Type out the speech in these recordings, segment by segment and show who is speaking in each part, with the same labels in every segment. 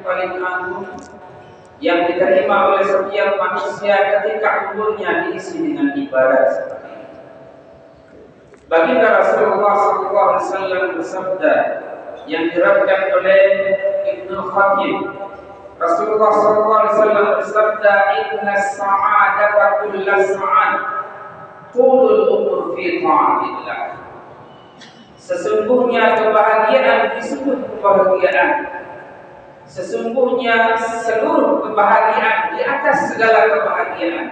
Speaker 1: paling agung yang diterima oleh setiap manusia ketika umurnya diisi dengan ibadah seperti ini. Baginda Rasulullah SAW bersabda yang diriwayatkan oleh Ibnu Khatib. Rasulullah SAW bersabda, "Inna sa'adata kulla sa'ad tulul umur fi ta'atillah." Sesungguhnya kebahagiaan disebut kebahagiaan. Sesungguhnya seluruh kebahagiaan di atas segala kebahagiaan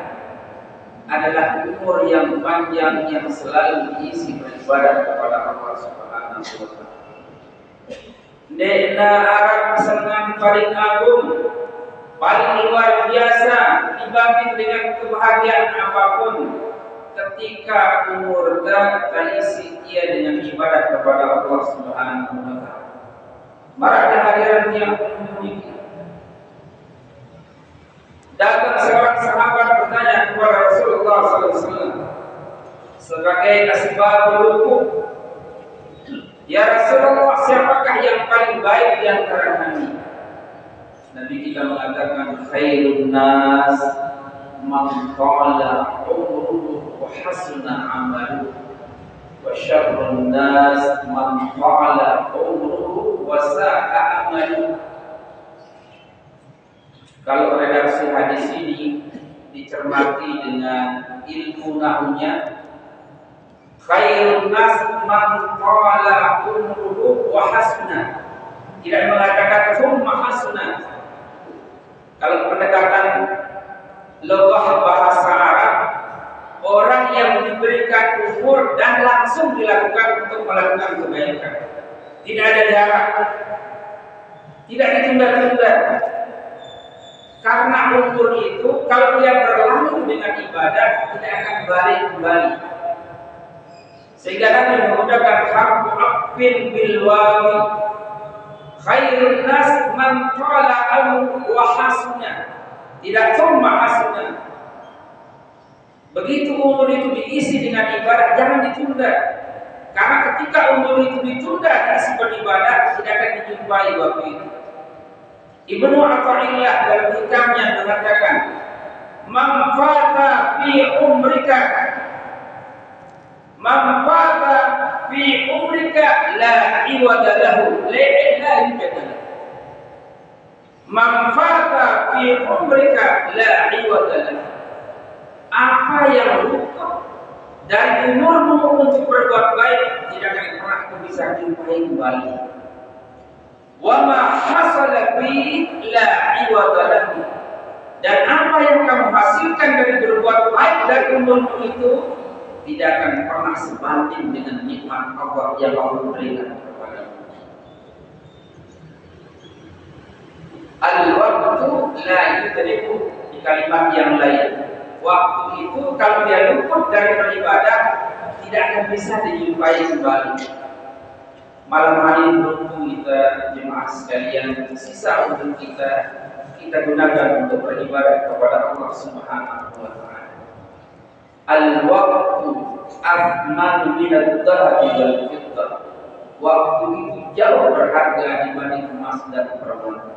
Speaker 1: adalah umur yang panjang yang selalu diisi beribadah kepada Allah Subhanahu wa taala. Nekna Arab senang paling agung, paling luar biasa dibanding dengan kebahagiaan apapun ketika umur terisi ia dengan ibadah kepada Allah Subhanahu wa taala. Marahnya hadirin yang memiliki. Datang seorang sahabat bertanya kepada Rasulullah SAW sebagai asbabul wudu, "Ya Rasulullah, siapakah yang paling baik di antara kami?" Nabi kita mengatakan, "Khairun nas man qala umruhu wa hasuna amaluhu, wa syarrun nas man qala umruhu wa sa'a amaluhu." Kalau redaksi hadis ini dicermati dengan ilmu nahwunya, khairun nas man qala umruhu wa hasuna, tidak mengatakan summa hasuna. Kalau pendekatan logah bahasa Arab, orang yang diberikan umur dan langsung dilakukan untuk melakukan kebaikan, tidak ada jarak, tidak ditunda-tunda. Karena umur itu kalau dia berlalu dengan ibadah tidak akan balik kembali. Sehingga Nabi menggunakan harfu aqfin bil wawi, khairun nas man qala amru wa hasuna, tidak summa hasuna. Begitu umur itu diisi dengan ibadah, jangan ditunda. Karena ketika umur itu ditunda diisi beribadah, tidak akan dijumpai waktu itu. Ibnu Athaillah dalam hikamnya mengatakan, "Man fata fi umrika la iwada lahu, la yujad lahu." Man fata fi umrika la iwada lahu. Apa yang luput dari umurmu untuk berbuat baik tidak akan pernah bisa dijumpai kembali. Wa ma hasala fi la iwada lahu. Dan apa yang kamu hasilkan dari berbuat baik dari umurmu itu tidak akan pernah sebanding dengan nikmat Allah yang Allah berikan kepadamu. Al-waqtu la yudriku, di kalimat yang lain, waktu itu kalau dia luput dari beribadah tidak akan bisa dijumpai kembali. Malam hari beruntung kita jemaah sekalian, sisa untuk kita gunakan untuk beribadah kepada Allah Subhanahu wa taala. Al-waqtu athman min ad-dhahabi wal fiddah. Waktu itu jauh berharga dibanding emas dan perak.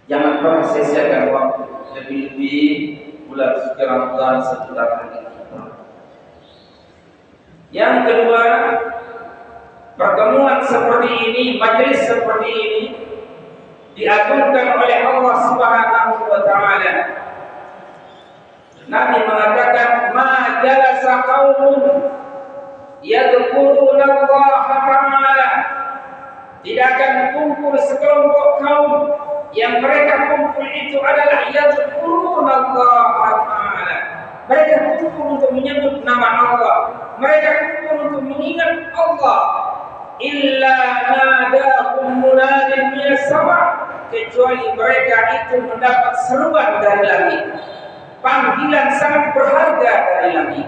Speaker 1: Jangan pernah sia-siakan waktu, lebih-lebih bulan suci Ramadan sebentar lagi. Yang kedua, pertemuan seperti ini, majelis seperti ini diagungkan oleh Allah Subhanahu wa taala. Nabi mengatakan, "Ma jalasa qaumun yadhkuruna Allah ta'ala." Tidak akan kumpul sekelompok kaum yang mereka kumpul itu adalah yadhkuruna Allah ta'ala. Mereka kumpul untuk menyebut nama Allah. Mereka kumpul untuk mengingat Allah. Illa nadahum munadin minas sama, kecuali mereka itu mendapat seruan dari langit, panggilan sangat berharga dari langit.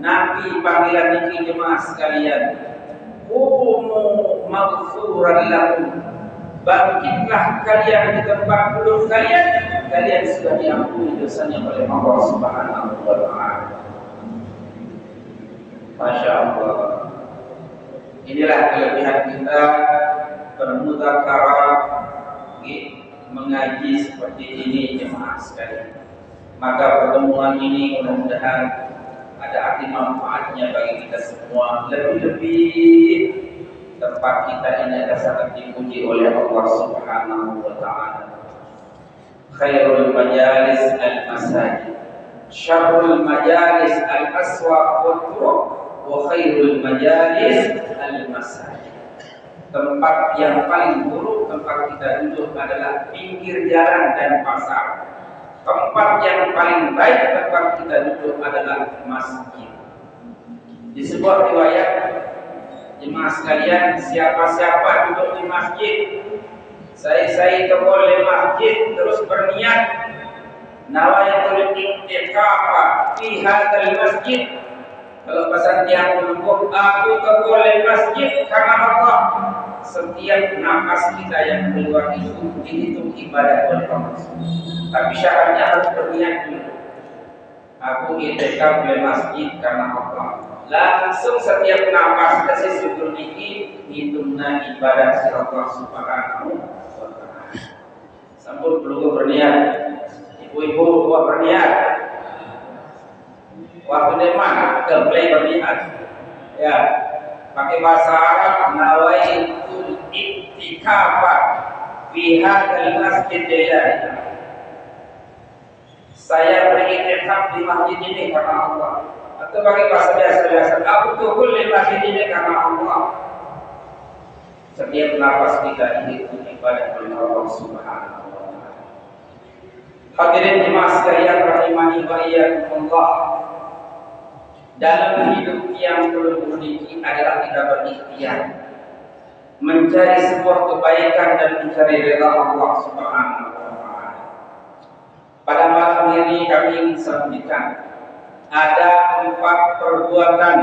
Speaker 1: Nabi panggilan ini jemaah sekalian, "Qumu maghfuran lakum." Bangkitlah kalian di tempat duduk kalian, kalian sudah diampuni dosanya oleh Allah Subhanahu wa taala. Masya Allah. Inilah kelebihan kita bermudzakarah mengaji seperti ini jemaah sekalian. Maka pertemuan ini mudah-mudahan ada arti manfaatnya bagi kita semua. Lebih-lebih tempat kita ini adalah sangat dipuji oleh Allah Subhanahu wa taala. Khairul majalis al-masajid, syarrul majalis al-aswaq wal turuq, wa khairul majalis al-masajid. Tempat yang paling buruk tempat kita duduk adalah pinggir jalan dan pasar. Tempat yang paling baik tempat kita duduk adalah masjid. Di sebuah riwayat, jemaah sekalian, siapa-siapa duduk di masjid, saya tokol di masjid terus berniat nawaitul i'tikafa fi hadzal masjid. Kalau pesan tiang menumpuk, aku tokol di masjid karena Allah. Setiap nafas kita yang keluar itu dihitung ibadah oleh Allah. Tapi syaratnya harus berniat dulu. Aku i'tikaf di masjid karena Allah. Langsung setiap nafas kasih syukur niki hitungna ibadah si Allah Subhanahu wa taala. Sampun perlu berniat. Ibu-ibu buat berniat. Waktu depan kembali berniat. Ya. Pakai bahasa Arab, nawaitul i'tikafa fi hadzal masjid lillahi. Saya beriktikaf di masjid ini karena Allah. Atau pakai bahasa biasa-biasa, aku tuhul di masjid ini karena Allah. Setiap nafas kita dihitung ibadah oleh Allah Subhanahu wa taala. Hadirin jemaah sekalian rahimani wa iyyakumullah. Dalam hidup yang perlu dimiliki adalah kita berikhtiar mencari sebuah kebaikan dan mencari ridha Allah Subhanahu wa taala. Pada malam ini kami ingin sampaikan ada 4 perbuatan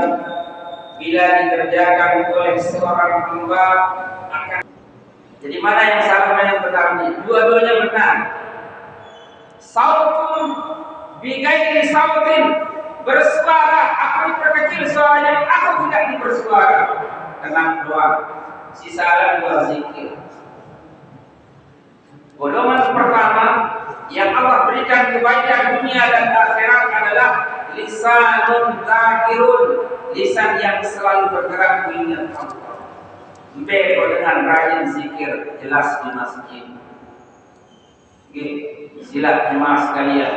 Speaker 1: bila dikerjakan oleh seorang hamba akan. Jadi mana yang salah mana yang benar ini? Dua-duanya benar. Sautun bighairi sautin, bersuara aku diperkecil suaranya, aku tidak dipersuara. Tenang doa, sisa dua zikir. Golongan pertama yang Allah berikan kebaikan dunia dan akhirat adalah lisanun dzakirun, lisan yang selalu bergerak mengingat Allah. Beko dengan rajin zikir, jelas di masjid. Sila jemaah sekalian,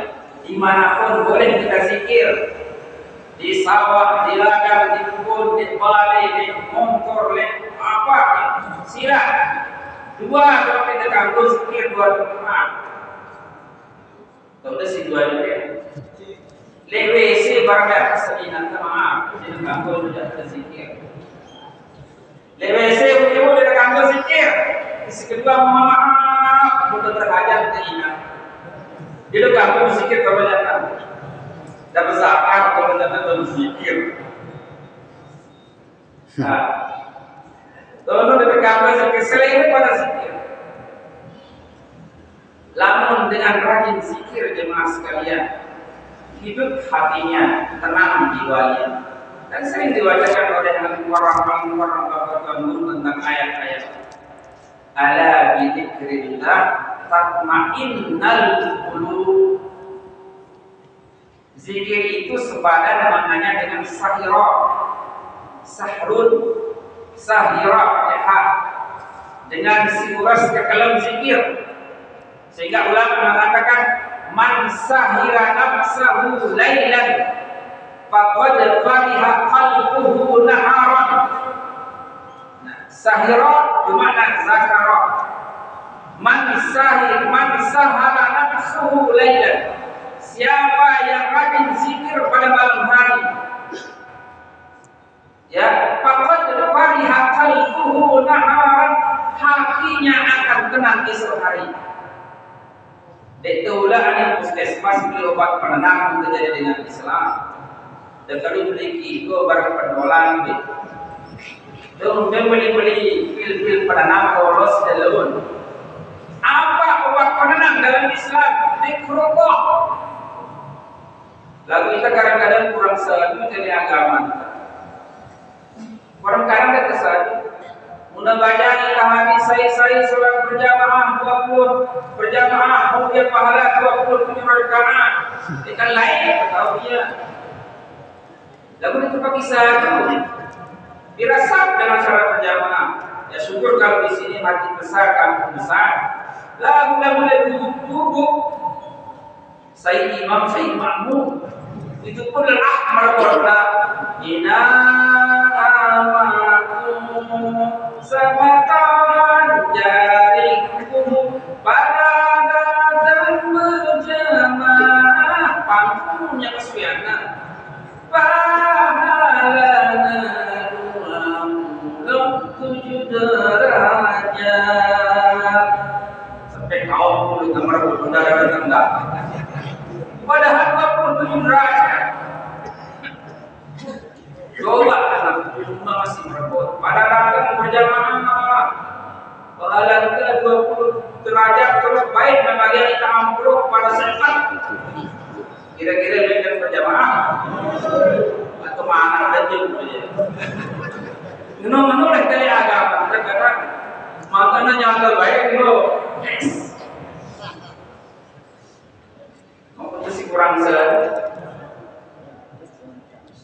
Speaker 1: dimanapun boleh kita zikir. Di sawah, di ladang, di kebun, di balai, di motor, di apa, sila. Dua kalau kita ganggu zikir buat teman. Tahu si dua juga. WC barang kesedihan maaf, jadi ganggu tidak berzikir. WC udah tidak ganggu zikir. Isi kedua maaf, sudah terhajat keingat. Dia ganggu zikir kebanyakan. Dan berzakat kebanyakan berzikir. Nah, kalau tidak ganggu zikir, selain pada zikir. Lamun dengan rajin zikir jemaah sekalian, hidup hatinya, tenang jiwanya. Dan sering dibacakan oleh orang-orang tentang ayat-ayat. Ala bidzikrillah tatma'innal qulub. Zikir itu sepadan maknanya dengan sahira, sahrun, sahira, ya, dengan siuras ke dalam zikir. Sehingga ulama mengatakan man sahira nafsahu lailan faqad fariha qalbuhu naharan. Nah, sahira bermakna zakara. Man sahara nafsuhu lailan. Siapa yang rajin zikir pada malam hari, ya, faqad fariha qalbuhu naharan, hatinya akan tenang esok hari. Itulah yang puskesmas beli obat penenang terjadi dengan Islam. Dan kalau beli kiko barang pendolan, dong beli pil penenang polos dalun. Apa obat penenang dalam Islam? Zikrullah. Lalu kita kadang-kadang kurang sadu dari agama. Kadang-kadang kita sadu. Una baca ila hadis saya sholat berjamaah 20 berjamaah kemudian pahala 27 rakaat. Ikan lain tahu dia. Lalu itu pakai satu dirasap dengan sholat berjamaah. Ya syukur kalau di sini masjid besar, kampung besar. Lalu duduk saya imam, saya makmum. Itu pun lelah mereka ina amakum sabatan jarikum pada datang berjamaah pangkunya kesuliana pahalana 27 derajat sampai kau puluh kamar berdarah rendah padahal 27 derajat. Coba anak rumah masih merebut. Pada datang berjamaah, pahala kita 20 derajat terus baik membagian kita 60 pada saat. Kira-kira dengan berjamaah atau mana aja gitu ya. Menolak dari agama, kadang makanya nyangka baik lo. Mau itu kurang sah.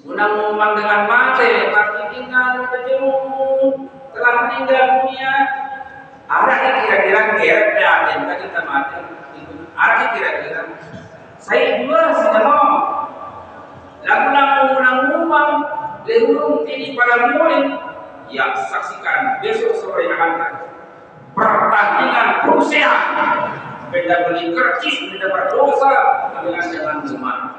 Speaker 1: Undang-undang dengan mati, tapi tinggal berjemur telah meninggal dunia. Arahnya kira-kira keretnya ada kita mati. Arahnya kira-kira. Saya juga senang. Lagu undang-undang lehurung tinggi pada murid. Ya saksikan besok sore akan pertandingan perusahaan. Benda beli kercis, benda berdosa dengan rumah.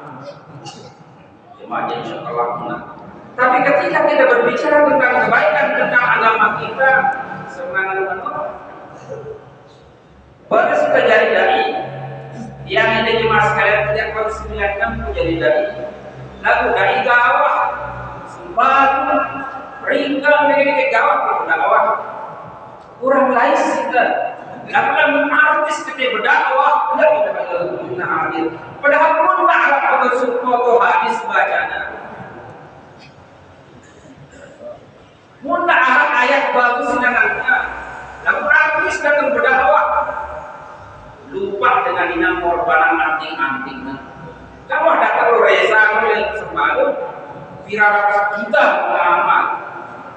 Speaker 1: Jemaah insyaallah benar. Tapi ketika kita berbicara tentang kebaikan tentang agama kita, sebenarnya benar. Pada suka jadi dai, yang ada jemaah sekalian tidak konsiderkan menjadi dai. Lalu dai gawah, sembatu, ringkang begini gawah berdakwah. Kurang lais kita. Lalu artis ketika berdakwah, tidak kita hadir. Padahal pun tak ada foto hadis bacaan. Mun tak ayat bagus nantinya. Lalu artis datang berdakwah. Lupa dengan ina korbanan anting-anting. Kamu ada kalau reza mulai sembahlu, firasat kita mengamal.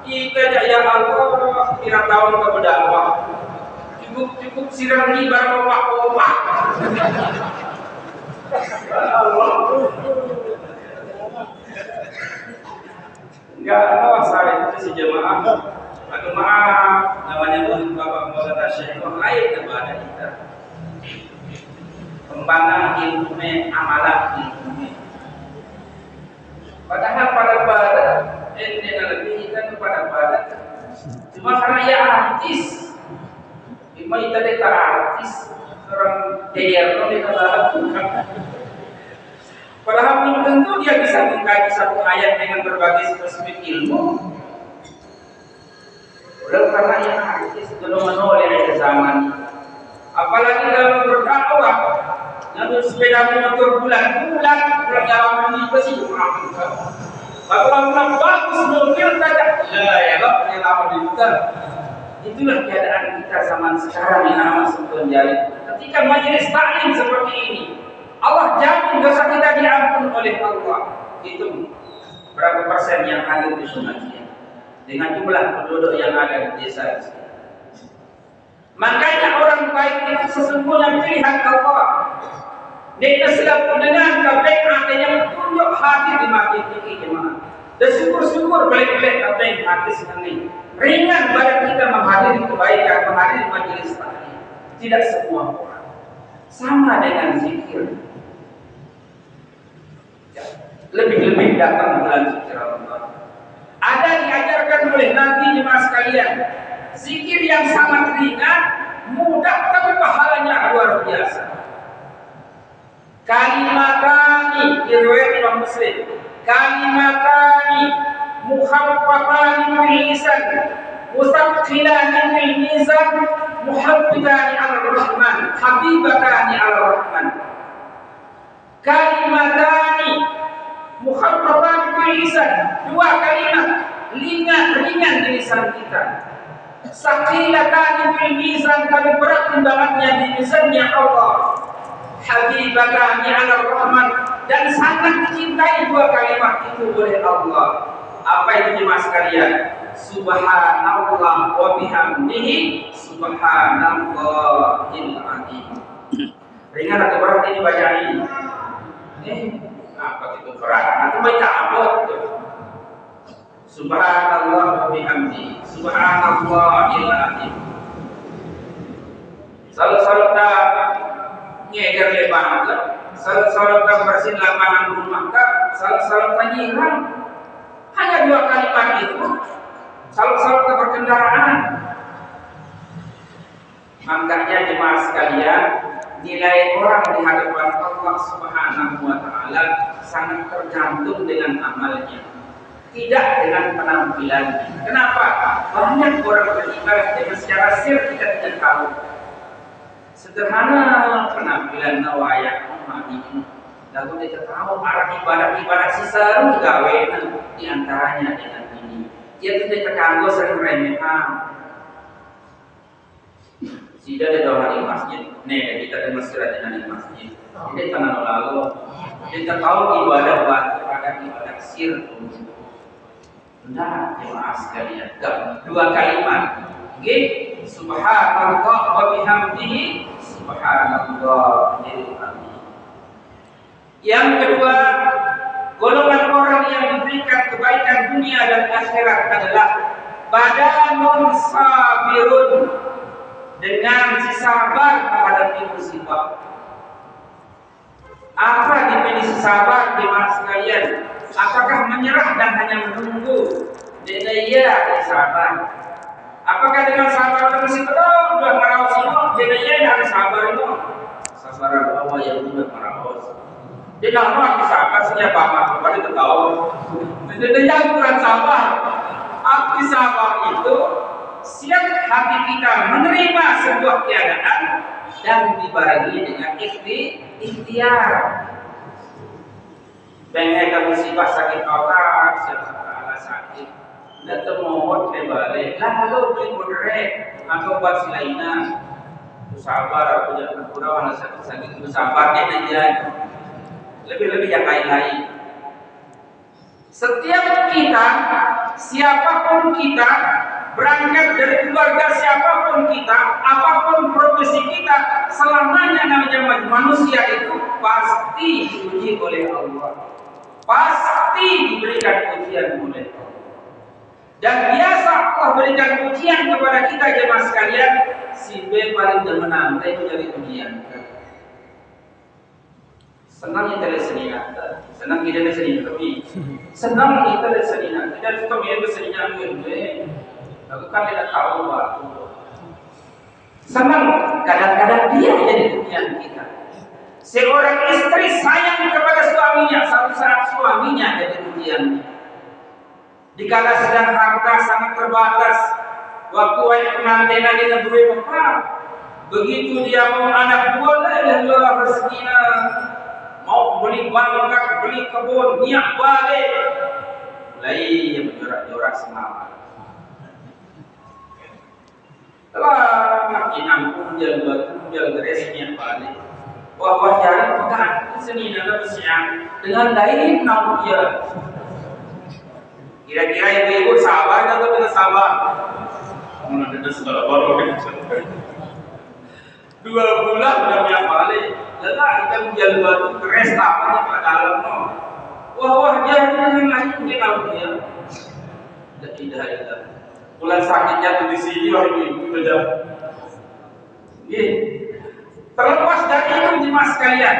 Speaker 1: Kita jaya Allah kira tahun ke berdakwah. Cukup sirang riba opak-opak. Enggak ada saya itu si jemaah. Aduh maaf, namanya pun Bapak Maulana Syekh lain kepada kita. Kembangan ilmunya, amalan ilmunya. Padahal pada ente lebih kan pada cuma karena ya artis. Cuma itu deka artis orang DRO kita lakukan. Padahal belum tentu dia bisa mengkaji satu ayat dengan berbagai spesifik ilmu. Oleh karena yang artis belum menoleh ke zaman. Apalagi dalam berdakwah, ngambil sepeda motor bulan-bulan jawab ini pasti mengatakan. Kalau bagus mobil saja, ya loh, yang lama dibuka. Itulah keadaan kita zaman sekarang yang amat jari. Ketika majelis taklim seperti ini, Allah jamin dosa kita diampun oleh Allah. Itu berapa persen yang hadir di sunatnya dengan jumlah penduduk yang ada di desa ini. Makanya orang baik itu sesungguhnya pilihan Allah. Dia selalu dengan kebaikan yang tunjuk hati di masjid ini jemaah. Dan syukur-syukur balik-balik apa yang hati ini. Ringan badan kita menghadiri kebaikan, menghadiri majelis taklim. Tidak semua orang. Sama dengan zikir. Lebih-lebih datang bulan zikir Allah. Ada diajarkan oleh Nabi jemaah sekalian. Zikir yang sangat ringan, mudah tapi pahalanya luar biasa. Kalimatani riwayat Imam Muslim. Kalimatani mukhaffatani fil lisan, musaqqilani fil mizan, muhabbitani 'ala rahman, habibatani 'ala rahman. Kalimatani mukhaffatani fil lisan, dua kalimat ringan di lisan kita. Saqilatani fil mizan, kami berat timbangannya di mizannya Allah. Habibatani 'ala Rahman, dan sangat dicintai dua kalimat itu oleh Allah. Apa itu jemaah sekalian? Subhanallah wa bihamdihi subhanallahil azim. Ringan atau berat ini bacaan ini? Apa itu berat? Atau baca abot? Subhanallah wa bihamdihi subhanallahil azim. Salah tak ngeger lebar ke, salah tak bersin lapangan rumah ke, salah tak nyiram. Hanya dua kalimat itu. Salah tak berkendaraan. Makanya jemaah sekalian, nilai orang di hadapan Allah Subhanahu wa taala sangat tergantung dengan amalnya, tidak dengan penampilannya. Kenapa? Banyak orang beribadah dengan secara sir kita tidak tahu. Sederhana penampilan nawaya ini, lalu kita tahu arah ibadah sisa gawe di antaranya dengan ini. Dia tidak terganggu sering remehan. Tidak ada doa di masjid. Nih kita demonstrasi di masjid. Ini tangan lalu. Kita tahu ibadah pada ibadah sir. Nah, jemaah sekalian, dua kalimat. Subhanallah wa bihamdihi subhanallahil azim. Yang kedua, golongan orang yang diberikan kebaikan dunia dan akhirat adalah badanun sabirun, dengan si sabar menghadapi musibah. Apa definisi sabar jemaah sekalian? Apakah menyerah dan hanya menunggu? Dia sabar. Apakah dengan sabar terus udah maraos semua? Dia harus sabar itu. Sasaran Allah yang udah maraos. Dia nak sabar setiap apa? Pada tahu. Dia yang kurang sabar. Arti sabar itu siap hati kita menerima sebuah keadaan dan dibarengi dengan ikhtiar. Bengai musibah sakit otak, siapa sakit, dan temohon kembali. Lalu beli bodrek atau buat lainnya. Sabar, aku jangan kurang sakit itu sabarnya aja. Lebih-lebih yang lain-lain. Setiap kita, siapapun kita, berangkat dari keluarga siapapun kita, apapun profesi kita, selamanya namanya manusia itu pasti diuji oleh Allah. Pasti diberikan ujian oleh Allah. Dan biasa Allah berikan ujian kepada kita jemaah sekalian, si B paling demenan, itu jadi ujian. Senang kita lesenian, senang kita lesenian tapi senang kita lesenian, tidak suka main lesenian gue. Aku kan tidak tahu waktu. Senang kadang-kadang dia jadi ujian kita. Seorang istri sayang kepada suaminya, satu saat suaminya jadi ujiannya. Dikala sedang harta sangat terbatas, waktu banyak pengantinan di negeri Mekah, begitu dia mau anak boleh rezekinya, mau beli bangkat, beli kebun, niat balik, mulai berjorak-jorak semangat. Telah makin ampun jalan geresnya balik. Wah jalan pegang seni dalam siang dengan daya nau dia. Kira-kira ibu sabar atau tidak sabar? Mana ada segala baru. 2 bulan sudah punya balik. Lelah kita menjalan batu keres tapanya pada dalam no. Wah jalan dengan lain mungkin nau dia. Tidak. Bulan sakit jatuh di sini wah ibu sudah. Terlepas dari itu jemaah sekalian,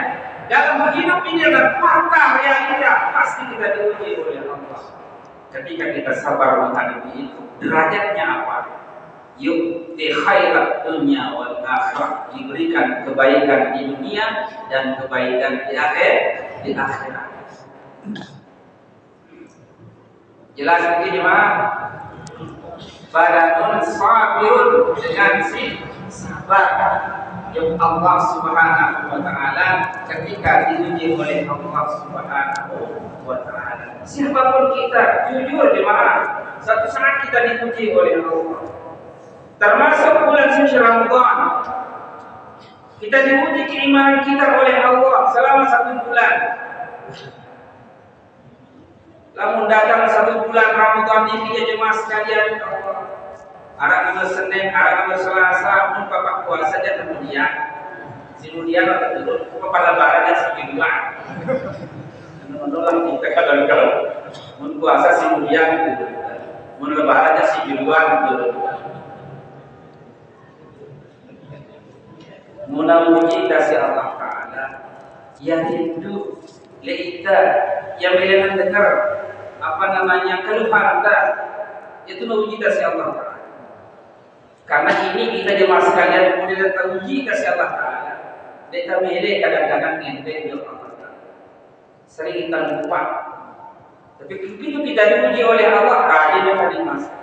Speaker 1: dalam hidup ini adalah fakta realita pasti kita diuji oleh Allah. Ketika kita sabar menghadapi itu, derajatnya apa? Yu'ti khairat dunya wal akhirah, diberikan kebaikan di dunia dan kebaikan di akhirat. Jelas begini jemaah. Badanun sabirun, dengan si sabar yang Allah Subhanahu wa taala ketika diuji oleh Allah Subhanahu wa taala. Siapapun kita, jujur jemaah, satu saat kita diuji oleh Allah. termasuk bulan suci Ramadan. Kita diuji keimanan kita oleh Allah selama 1 bulan. Lamun datang 1 bulan Ramadan ini ya jemaah sekalian, arang Senin, arang Selasa, mun bapak puasa aja kemudian. Kemudian atau dulu kepala barangnya sekiduan. Menolak kita kalau mun puasa kemudian, mun lebarannya sekiduan gitu. Mudah-mudahan kasih Allah Ta'ala yang hidup leita yang bila mendengar keluhan anda itu memuji kasih Allah Ta'ala. Karena ini kita jemaah sekalian kemudian teruji kasih Allah Ta'ala. Kita milih kadang-kadang ngenteng Allah Ta'ala. Sering kita lupa. Tapi begitu kita diuji oleh Allah, rajin kita dimasuk,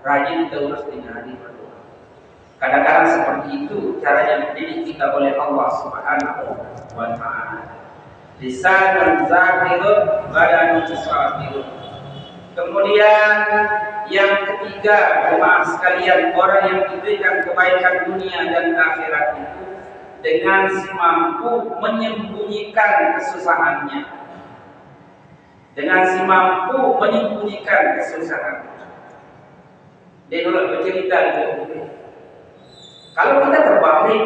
Speaker 1: rajin kita urus dengan hari berdoa. Kadang-kadang seperti itu cara yang dididik kita oleh Allah Subhanahu wa Ta'ala. Lisanun zakirun badanun sabirun. Kemudian yang ketiga, jemaah sekalian, orang yang diberikan kebaikan dunia dan akhirat itu dengan mampu menyembunyikan kesusahannya. Dengan mampu menyembunyikan kesusahannya. Dia dulu bercerita itu. Kalau kita terbalik,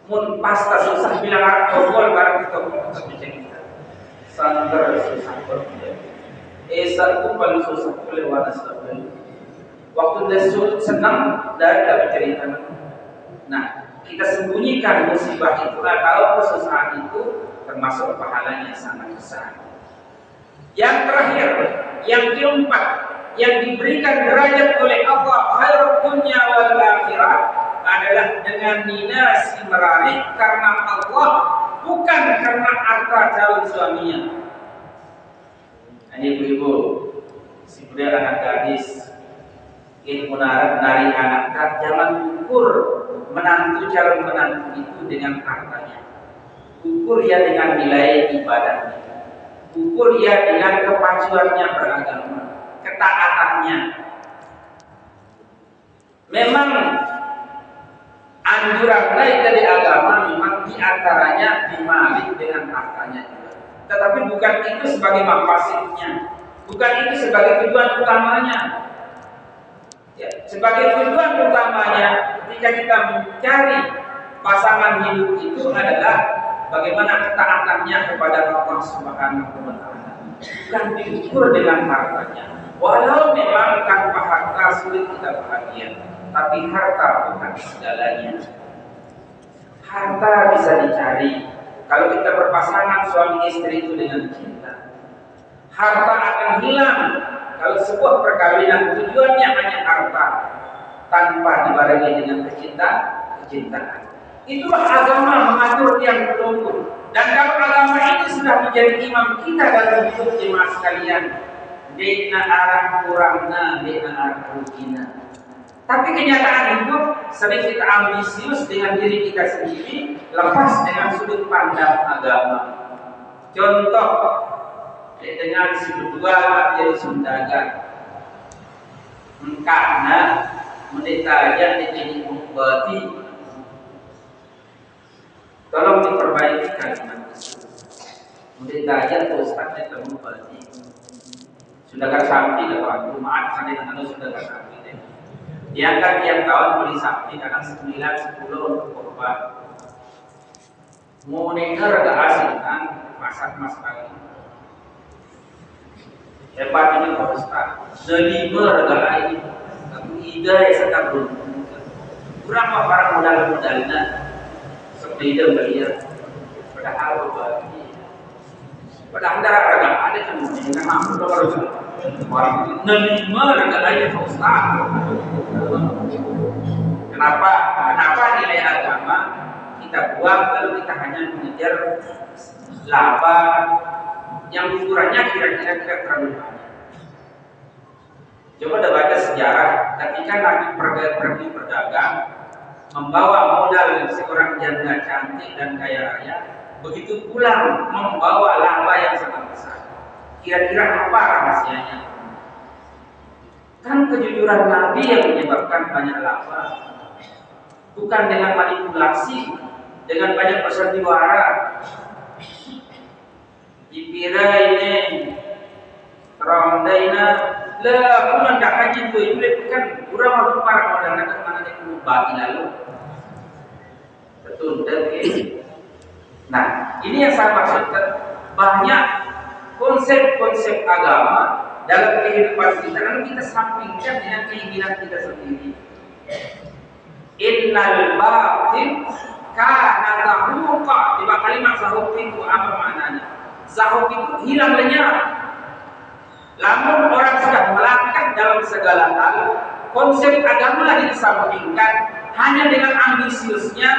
Speaker 1: mun pasta susah bilang alkohol barang kita bercerita. Santer susah bercerita. Esa itu paling susah kelewatan sebelum. Waktu dia senang dari kita bercerita. Nah, kita sembunyikan musibah itu, kalau kesusahan itu termasuk pahalanya sangat besar. Yang terakhir, yang keempat, yang diberikan derajat oleh Allah khairul dunya wal akhirah adalah dengan dinasi merarik karena Allah, bukan karena harta calon suaminya. Ini ibu-ibu, si budak anak gadis ini menari anak, jangan ukur menantu calon menantu itu dengan hartanya. Ukur ia dengan nilai ibadahnya. Ukur ia dengan kepacuannya beragama, ketaatannya. Memang anjuran lain dari agama memang diantaranya dimalik dengan hartanya juga. Tetapi bukan itu sebagai maqasidnya, bukan itu sebagai tujuan utamanya. Ya, sebagai tujuan utamanya ketika kita mencari pasangan hidup itu adalah bagaimana ketaatannya kepada Allah Subhanahu wa Ta'ala. Bukan diukur dengan hartanya. Walau memang tanpa harta sulit kita bahagia, tapi harta bukan segalanya. Harta bisa dicari. Kalau kita berpasangan suami istri itu dengan cinta, harta akan hilang. Kalau sebuah perkawinan tujuannya hanya harta tanpa dibarengi dengan kecintaan. Itulah agama mengatur yang berlaku. Dan kalau agama ini sudah menjadi imam kita dalam hidup jemaah sekalian, dina arah kurangna, dina arah rukina. Tapi kenyataan hidup sering kita ambisius dengan diri kita sendiri, lepas dengan sudut pandang agama. Contoh, dengan si berdua jadi sundagan, karena menita aja jadi membati. Tolong diperbaiki kalimat itu. Menita aja Ustaz kita membati. Sundagan sapi atau aku maaf karena sundagan sapi. Diangkat tiap tahun beli sapi kadang 9-10 untuk korban. Mau nikah agak asing kan, masak mas lagi. Hebat ini Pak Ustaz. Deliver agak lain. Tapi ide sedang beruntung. Berapa para modal-modalnya seperti ide beliau. Padahal berbagi. Padahal agak ada kemudian yang mampu harus deliver agak lain Pak Ustaz. Kenapa nilai agama kita buang lalu kita hanya mengejar laba yang ukurannya kira-kira terlalu banyak. Coba baca sejarah ketika Nabi pergi berdagang membawa modal seorang janda cantik dan kaya raya, begitu pulang membawa laba yang sangat besar. Kira-kira apa rahasianya? Kan kejujuran Nabi yang menyebabkan banyak lapar, bukan dengan manipulasi, dengan banyak bersandiwara. Dipira ini rondaina lah pulang dah haji tu itu kan kurang apa para orang nak mana dia perlu bagi lalu betul dan nah ini yang saya maksudkan, banyak konsep-konsep agama dalam kehidupan kita lalu kita sampingkan dengan keinginan kita sendiri. Innal batil kana zahuqa. Tiba kalimat zahuq itu apa maknanya? Zahuq itu hilang lenyap. Namun orang sudah melangkah dalam segala hal, konsep agama lagi disampingkan hanya dengan ambisiusnya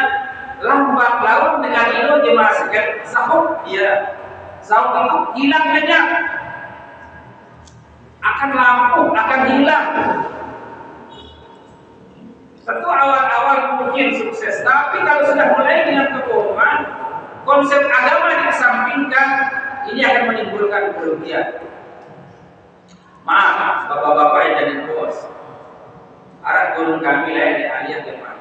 Speaker 1: lambat laun dengan itu dimasukkan zahuq dia. Zahuq itu hilang lenyap, akan lampuh, akan hilang. Tentu awal-awal mungkin sukses, tapi kalau sudah mulai dengan kebohongan, konsep agama dikesampingkan, ini akan menimbulkan kerugian. Maaf, bapak-bapak yang jadi bos, arah gurun kami lain di alias depan.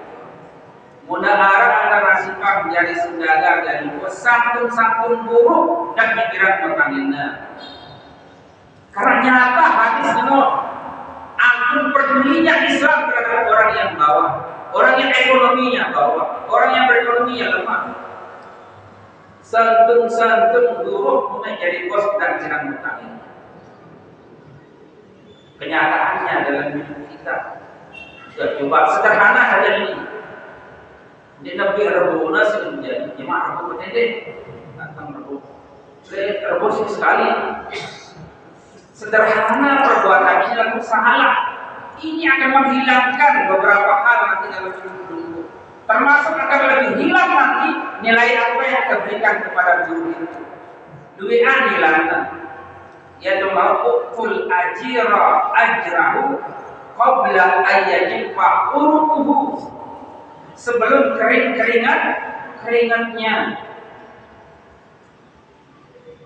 Speaker 1: Mudah arah antara sifat menjadi saudagar dari bos, santun-santun buruk dan pikiran pertamina. Karena nyata hadis menurut ampun pedulinya Islam terhadap orang yang bawah, orang yang ekonominya bawah, orang yang berekonominya lemah. Santun-santun buruk menjadi bos dan sedang bertanggung. Kenyataannya dalam hidup kita. Coba sederhana saja ini. Di Nabi Rebuna sebelumnya, jemaah Rebu pendek, datang Rebu. Rebu sekali. Sederhana perbuatan ini lalu salah. Ini akan menghilangkan beberapa hal nanti dalam hidup dulu. Termasuk akan lebih hilang nanti nilai apa yang diberikan kepada guru itu. Duaan nilainya. Yaitu ma'ukul ajrahu qabla ayyajibah urukuhu, sebelum keringatnya.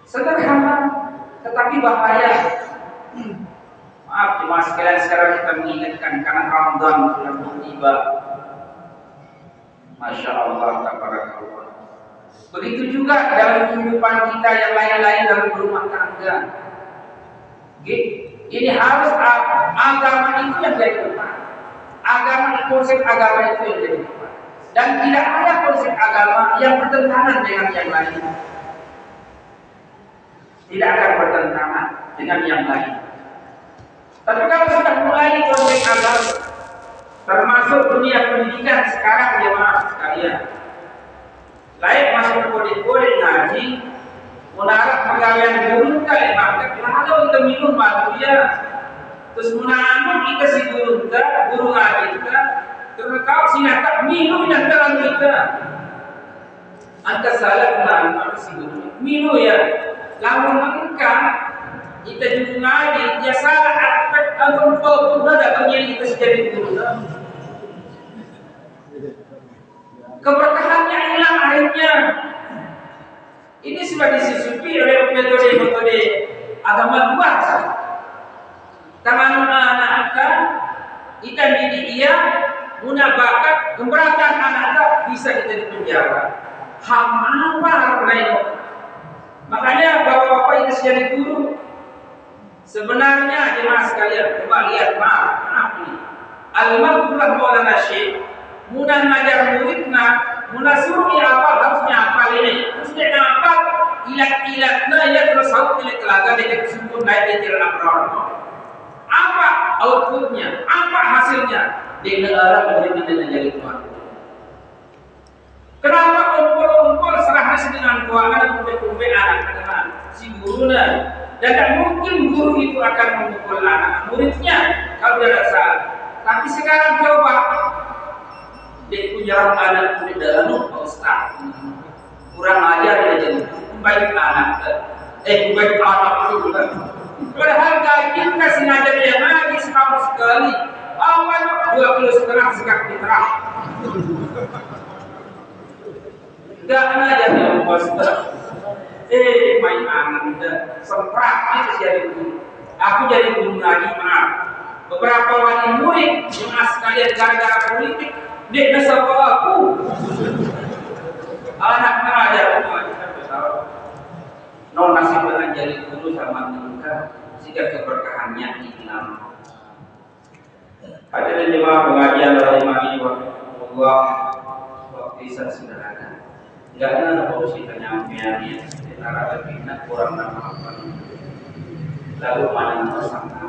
Speaker 1: Sederhana tetapi bahaya. Maaf cuma sekalian sekarang kita mengingatkan karena Ramadan sudah tiba. Masya Allah, tabarakallah. Begitu juga dalam kehidupan kita yang lain-lain dalam rumah tangga. Ini harus agama itu yang jadi depan. Konsep agama itu yang jadi depan. Dan tidak ada konsep agama yang bertentangan dengan yang lain. Tidak akan bertentangan dengan yang lain. Tapi kalau sudah mulai konsep agama, termasuk dunia pendidikan sekarang jemaah sekalian, lain masuk kode-kode ngaji, mudarat pegawaian guru kali market lalu kita minum batu ya, terus menanam kita si guru ngaji kita, terus kau sinata minum yang terlalu kita, angka salah menanam si guru minum ya, lalu mereka kita juga ngaji ya salah aspek atau fokus ada yang kita jadi guru, keberkahannya hilang akhirnya. Ini sudah disusupi oleh metode-metode agama luar. Tangan anak ikan didik ia guna bakat keberatan anak bisa kita di penjara. Apa lain? Makanya bapak-bapak itu jadi guru. Sebenarnya jemaah sekalian, coba lihat maaf ini. Al-Maghfurah Maulana Syekh mudah ngajar muridna, mudah suruh apa harusnya apa ini, harusnya apa ilat-ilatnya ya terus harus pilih telaga dengan sumber naik di abrar. Apa outputnya, apa hasilnya di negara muridnya dengan jadi tuan. Kenapa kumpul-kumpul serahnya dengan keuangan kumpe-kumpe anak-anak si gurunya, dan tak mungkin guru itu akan memukul anak muridnya kalau dia ada salah. Tapi sekarang coba dia punya anak murid dalam Pak Ustaz kurang ajar dia jadi baik anak baik anak itu padahal gaji kasih ngajar dia lagi setahun sekali awal 2,5 sekak fitrah enggak ngajar dia Pak Ustaz main anak udah sempraktis jadi guru aku jadi guru ngaji maaf beberapa wali murid yang sekalian gara-gara politik dia nasab aku anak ada non nasib dengan jadi guru sama nikah jika keberkahannya hilang. Hadirin jemaah pengajian rahimani wa Allah, waktu isya sudah ada. Tidak ada porsi penyampaian yang setara lebihnya kurang dan apa. Lalu mana tersangka